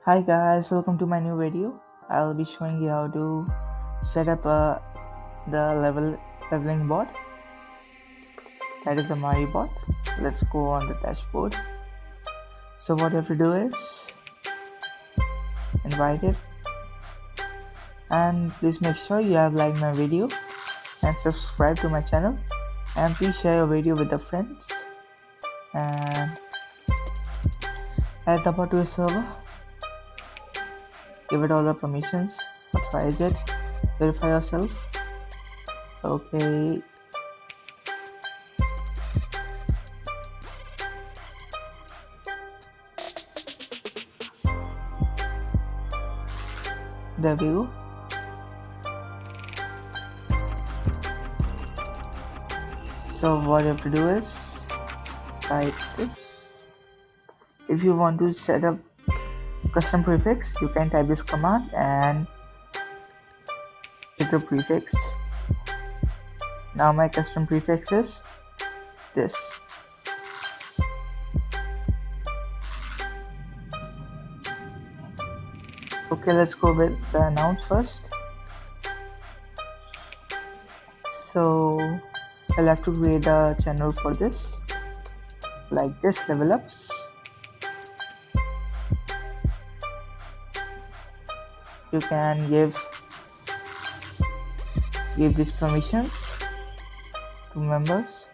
Hi guys, welcome to my new video. I'll be showing you how to set up the leveling bot, that is amaribot. Let's go on the dashboard. So what you have to do is invite it, and please make sure you have liked my video and subscribe to my channel, and please share your video with the friends and add the bot to your server. Give it all the permissions, authorize it, verify yourself. Okay. There we go. So what you have to do is type this. If you want to set up custom prefix, you can type this command and hit the prefix. Now my custom prefix is this. Okay, let's go with the announce first. So I'll have to create a channel for this, like this, level ups. You can give these permissions to members,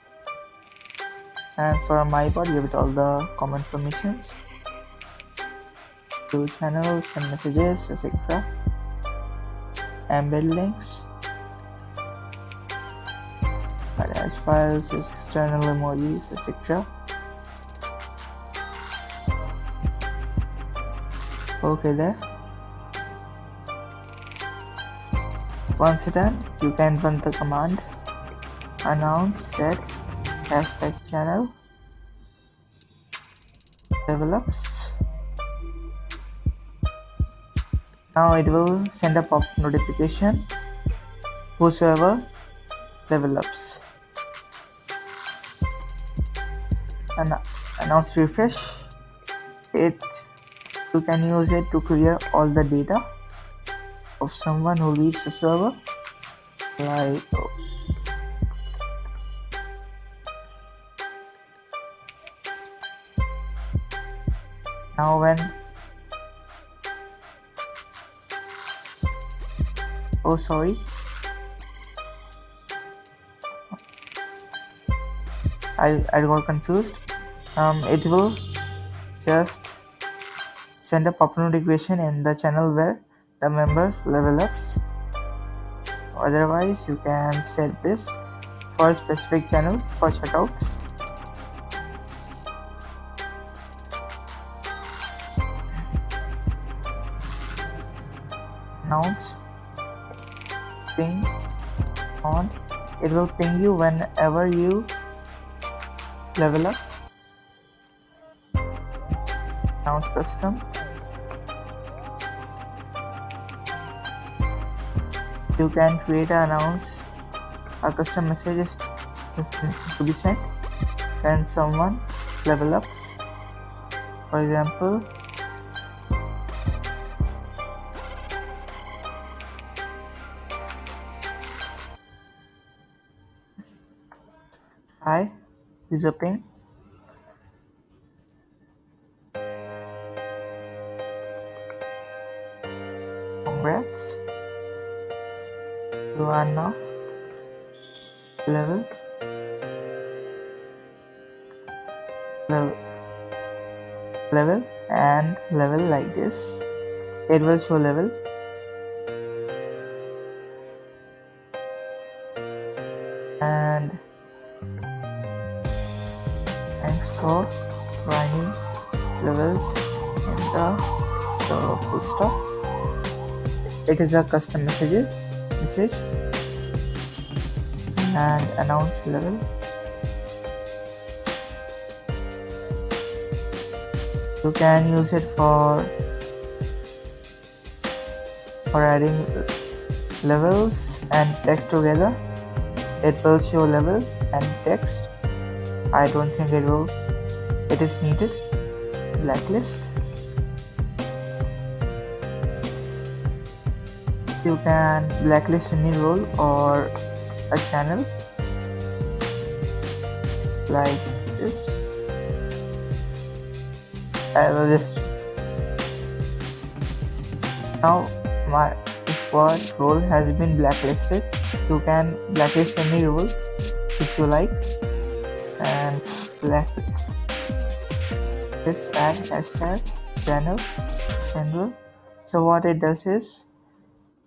and for amaribot give it all the common permissions to channels and messages, etc. Embed links, attach files, use external emojis, etc. Okay, there. Once you're done, you can run the command announce set hashtag channel level ups. Now it will send a pop-up notification whosoever level ups. And announce refresh. You can use it to clear all the data of someone who leaves the server, like now when I got confused. It will just send a pop-up notification in the channel where the members level ups. Otherwise, you can set this for a specific channel for shoutouts. Announce ping on. It will ping you whenever you level up. Announce custom. You can create and announce a custom messages to be sent when someone level ups. For example, hi, user ping. Congrats. You are now level and level like this. It will show level. And thanks for running levels in the server, full stop. It is a custom message and announce level. You can use it for adding levels and text together. It will show level and text. I don't think it is needed. Blacklist. You can blacklist any role or a channel like this. I will just now my squad role has been blacklisted. You can blacklist any role if you like and blacklist. Just add hashtag channel general. So what it does is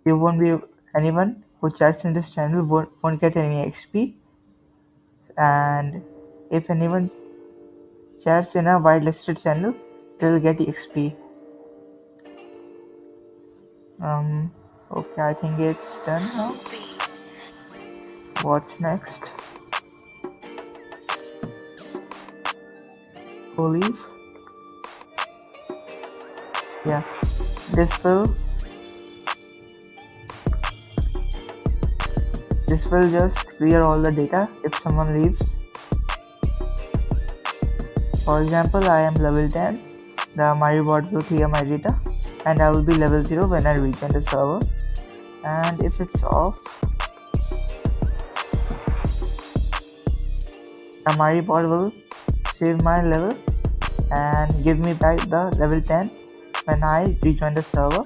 you won't be anyone who chats in this channel won't get any XP, and if anyone chats in a whitelisted channel, they'll get XP. Okay, I think it's done now. What's next? Go leave. Yeah, this will just clear all the data if someone leaves. For example, I am level 10. The amaribot will clear my data, and I will be level 0 when I rejoin the server. And if it's off, the amaribot will save my level and give me back the level 10 when I rejoin the server.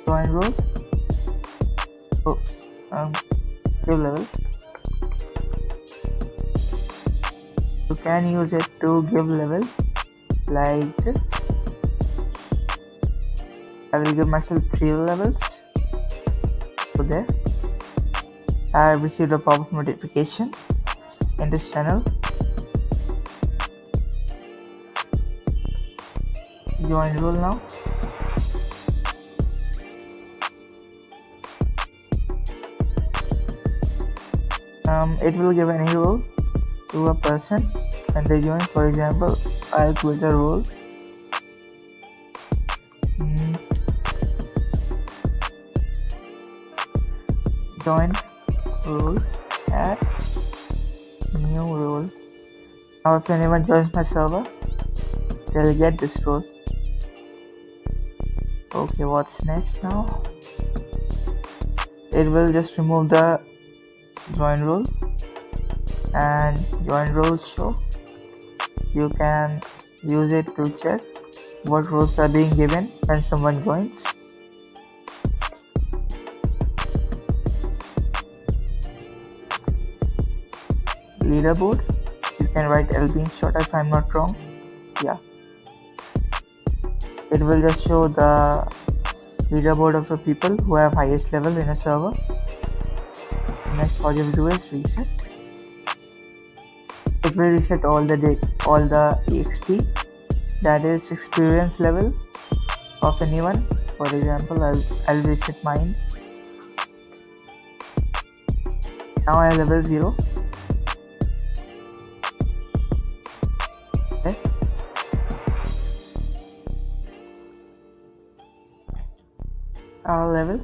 Join role. Oops. Give level. You can use it to give level like this. I will give myself 3 levels. So there. I have received a pop-up notification in this channel. Join role now. It will give any role to a person when they join. For example, I'll quit a role. Join role, add new role. Now if anyone joins my server, they'll get this role. Okay, what's next now? It will just remove the join role and join role show. You can use it to check what roles are being given when someone joins. Leaderboard, you can write LB in short if I'm not wrong. Yeah, it will just show the leaderboard of the people who have highest level in a server. Next, what you will do is reset. It will reset all the EXP, that is experience level of anyone. For example, I'll reset mine. Now I am level 0. Okay. Our level.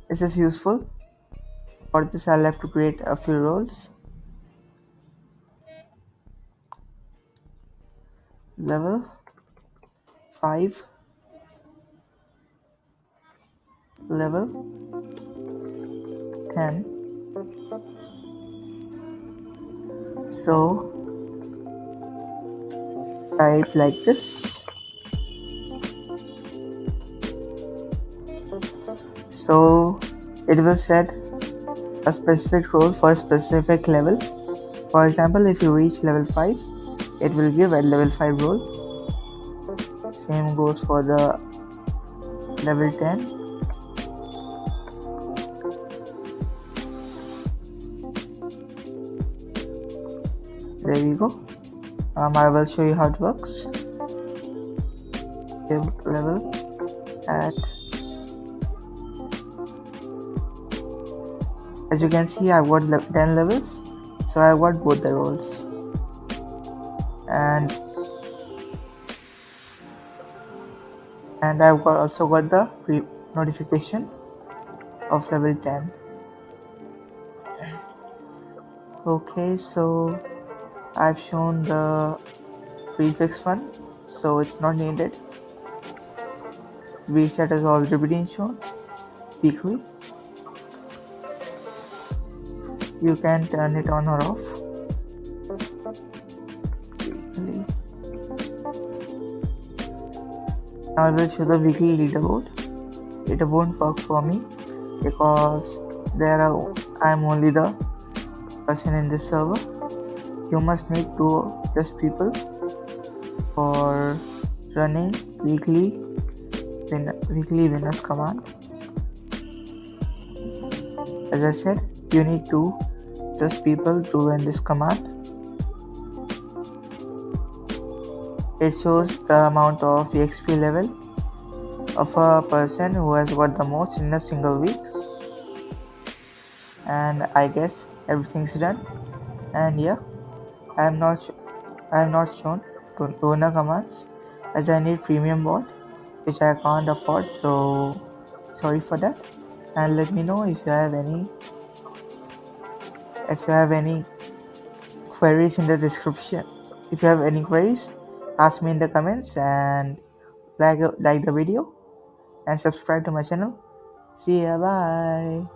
This is useful. For this, I'll have to create a few roles. Level 5, level 10. So type like this. So it will set a specific role for a specific level. For example, if you reach level 5, it will give a level 5 role. Same goes for the level 10. There we go. I will show you how it works. Give level at, as you can see, I've got 10 levels, so I've got both the roles, and I've also got the notification of level 10. Okay, so I've shown the prefix one, so it's not needed. Reset has already been shown. Equal. You can turn it on or off. Now I will show the weekly leaderboard. It won't work for me because I'm only the person in this server. You must need 2+ people for running weekly winners command. As I said, you need 2+ people to run this command. It shows the amount of EXP level of a person who has got the most in a single week. And I guess everything's done. And yeah, I am not shown donor commands as I need premium bot, which I can't afford, so sorry for that. And let me know if you have any queries in the description. If you have any queries, ask me in the comments, and like the video and subscribe to my channel. See ya, bye.